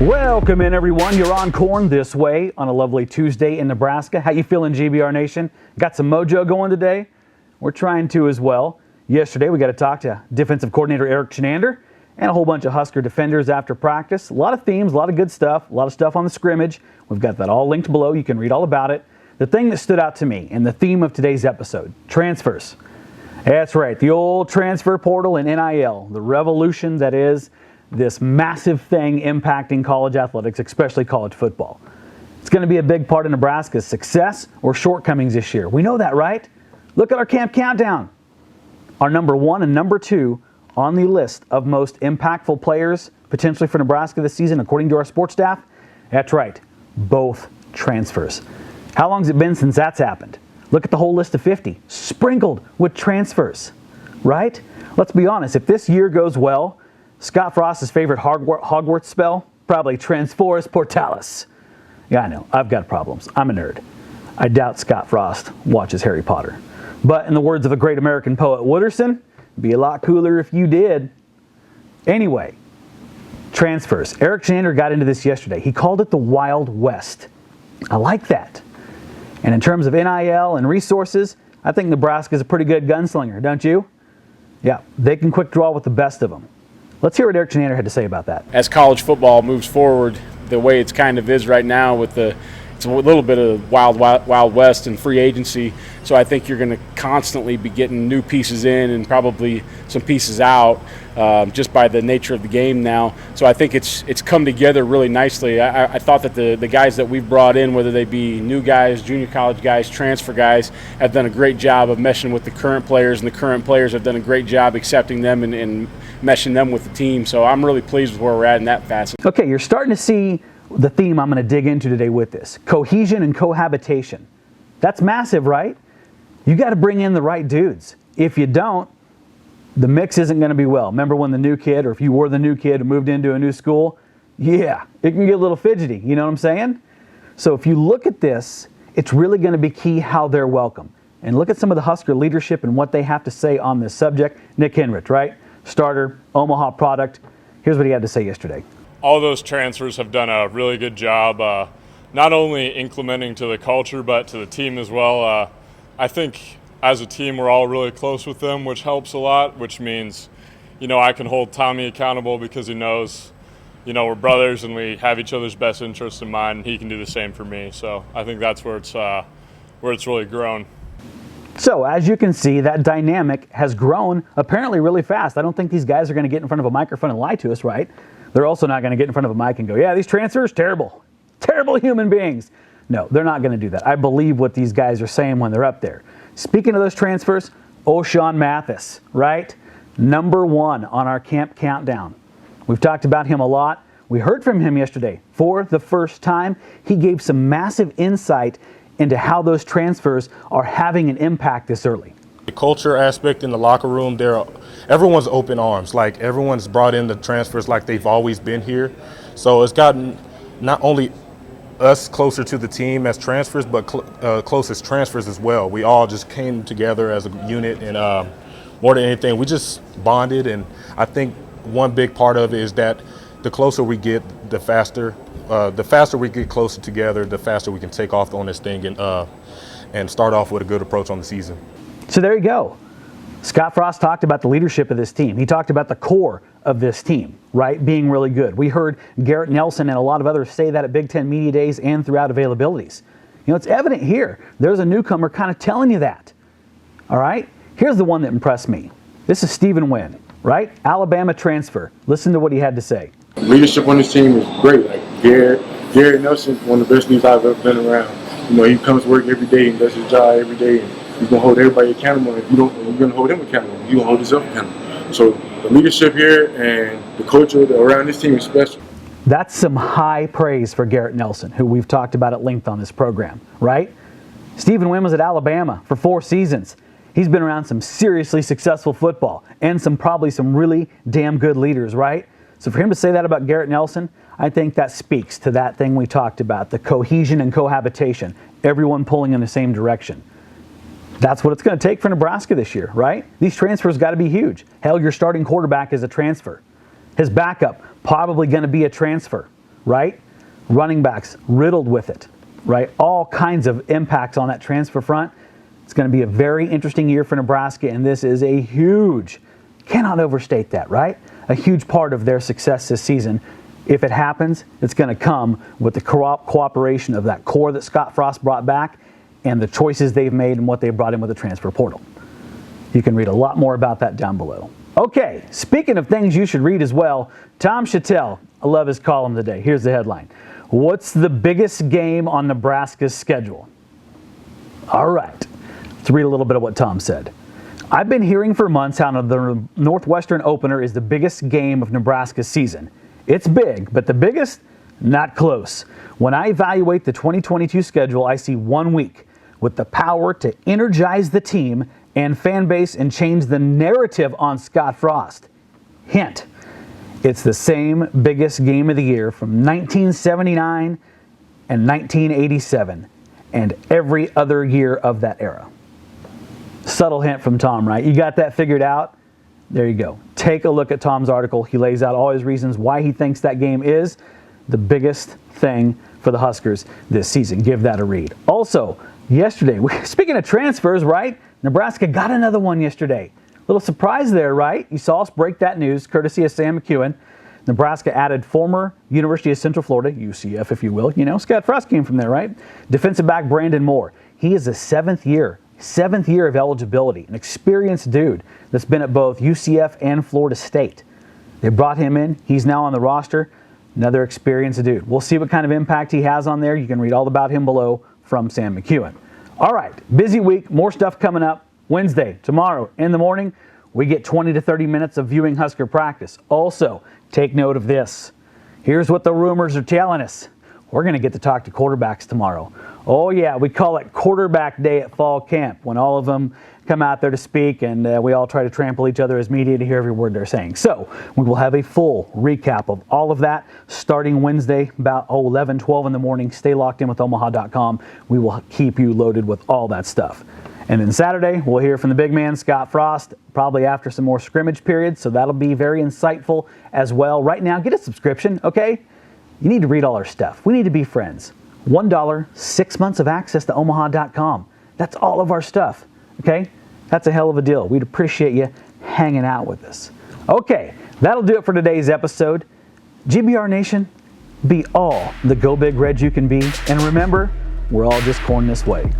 Welcome in, everyone. You're on Corn This Way on a lovely Tuesday in Nebraska. How you feeling, GBR Nation? Got some mojo going today? We're trying to as well. Yesterday, we got to talk to defensive coordinator Eric Chinander and a whole bunch of Husker defenders after practice. A lot of themes, a lot of good stuff, a lot of stuff on the scrimmage. We've got that all linked below. You can read all about it. The thing that stood out to me and the theme of today's episode, transfers. That's right, the old transfer portal and NIL, the revolution that is this massive thing impacting college athletics, especially college football. It's going to be a big part of Nebraska's success or shortcomings this year. We know that, right? Look at our camp countdown. Our number 1 and number 2 on the list of most impactful players potentially for Nebraska this season, according to our sports staff. That's right, both transfers. How long has it been since that's happened? Look at the whole list of 50, sprinkled with transfers, right? Let's be honest, if this year goes well, Scott Frost's favorite Hogwarts spell, probably Transferous, Portalous. Yeah, I know, I've got problems. I'm a nerd. I doubt Scott Frost watches Harry Potter. But in the words of a great American poet, Wooderson, it'd be a lot cooler if you did. Anyway, transfers. Eric Chinander got into this yesterday. He called it the Wild West. I like that. And in terms of NIL and resources, I think Nebraska's a pretty good gunslinger, don't you? Yeah, they can quick draw with the best of them. Let's hear what Eric Chinander had to say about that. As college football moves forward, the way it's kind of is right now with it's a little bit of wild west and free agency. So I think you're going to constantly be getting new pieces in and probably some pieces out just by the nature of the game now. So I think it's come together really nicely. I thought that the guys that we've brought in, whether they be new guys, junior college guys, transfer guys, have done a great job of meshing with the current players, and the current players have done a great job accepting them and meshing them with the team. So I'm really pleased with where we're at in that facet. Okay, you're starting to see the theme I'm going to dig into today with this. Cohesion and cohabitation. That's massive, right? You got to bring in the right dudes. If you don't, the mix isn't going to be well. Remember when the new kid, or if you were the new kid who moved into a new school? Yeah, it can get a little fidgety, you know what I'm saying? So if you look at this, it's really going to be key how they're welcome. And look at some of the Husker leadership and what they have to say on this subject. Nick Henrich, right? Starter, Omaha product. Here's what he had to say yesterday. All those transfers have done a really good job, not only implementing to the culture, but to the team as well. I think as a team, we're all really close with them, which helps a lot, which means, I can hold Tommy accountable because he knows, we're brothers and we have each other's best interests in mind, and he can do the same for me. So I think that's where it's really grown. So, as you can see, that dynamic has grown apparently really fast. I don't think these guys are going to get in front of a microphone and lie to us, right? They're also not going to get in front of a mic and go, yeah, these transfers, terrible. Terrible human beings. No, they're not going to do that. I believe what these guys are saying when they're up there. Speaking of those transfers, O'Shawn Mathis, right? Number 1 on our camp countdown. We've talked about him a lot. We heard from him yesterday for the first time. He gave some massive insight into how those transfers are having an impact this early. The culture aspect in the locker room, everyone's open arms. Like, everyone's brought in the transfers like they've always been here. So it's gotten not only us closer to the team as transfers, but close as transfers as well. We all just came together as a unit, and more than anything, we just bonded. And I think one big part of it is that the closer we get, the faster we get closer together, the faster we can take off on this thing and start off with a good approach on the season. So there you go. Scott Frost talked about the leadership of this team. He talked about the core of this team, right, being really good. We heard Garrett Nelson and a lot of others say that at Big Ten Media Days and throughout availabilities. It's evident here. There's a newcomer kind of telling you that. All right? Here's the one that impressed me. This is Stephen Nguyen, right? Alabama transfer. Listen to what he had to say. Leadership on this team is great. Like Garrett Nelson, one of the best leaders I've ever been around. He comes to work every day and does his job every day. And he's going to hold everybody accountable. If you don't, you're going to hold him accountable. You're going to hold yourself accountable. So the leadership here and the culture around this team is special. That's some high praise for Garrett Nelson, who we've talked about at length on this program, right? Stephen Nguyen was at Alabama for 4 seasons. He's been around some seriously successful football and probably some really damn good leaders, right? So for him to say that about Garrett Nelson, I think that speaks to that thing we talked about, the cohesion and cohabitation, everyone pulling in the same direction. That's what it's going to take for Nebraska this year, right? These transfers got to be huge. Hell, your starting quarterback is a transfer. His backup, probably going to be a transfer, right? Running backs riddled with it, right? All kinds of impacts on that transfer front. It's going to be a very interesting year for Nebraska, and this is a huge, cannot overstate that, right? A huge part of their success this season. If it happens, it's going to come with the cooperation of that core that Scott Frost brought back and the choices they've made and what they brought in with the transfer portal. You can read a lot more about that down below. Okay, speaking of things you should read as well, Tom Chattel, I love his column today. Here's the headline. What's the biggest game on Nebraska's schedule? All right, let's read a little bit of what Tom said. I've been hearing for months how the Northwestern opener is the biggest game of Nebraska's season. It's big, but the biggest? Not close. When I evaluate the 2022 schedule, I see 1 week with the power to energize the team and fan base and change the narrative on Scott Frost. Hint, it's the same biggest game of the year from 1979 and 1987 and every other year of that era. Subtle hint from Tom, right? You got that figured out? There you go. Take a look at Tom's article. He lays out all his reasons why he thinks that game is the biggest thing for the Huskers this season. Give that a read. Also, yesterday, speaking of transfers, right? Nebraska got another one yesterday. Little surprise there, right? You saw us break that news, courtesy of Sam McEwen. Nebraska added former University of Central Florida, UCF if you will. You know, Scott Frost came from there, right? Defensive back Brandon Moore. He is a seventh year of eligibility, an experienced dude that's been at both UCF and Florida State. They brought him in. He's now on the roster. Another experienced dude. We'll see what kind of impact he has on there. You can read all about him below from Sam McEwen. All right, busy week, more stuff coming up. Wednesday, tomorrow in the morning, we get 20 to 30 minutes of viewing Husker practice. Also, take note of this. Here's what the rumors are telling us. We're going to get to talk to quarterbacks tomorrow. Oh yeah, we call it quarterback day at fall camp when all of them come out there to speak and we all try to trample each other as media to hear every word they're saying. So we will have a full recap of all of that starting Wednesday about 11, 12 in the morning. Stay locked in with Omaha.com. We will keep you loaded with all that stuff. And then Saturday, we'll hear from the big man, Scott Frost, probably after some more scrimmage periods. So that'll be very insightful as well. Right now, get a subscription, okay? You need to read all our stuff. We need to be friends. $1, 6 months of access to Omaha.com. That's all of our stuff, okay? That's a hell of a deal. We'd appreciate you hanging out with us. Okay, that'll do it for today's episode. GBR Nation, be all the Go Big Red you can be. And remember, we're all just corn this way.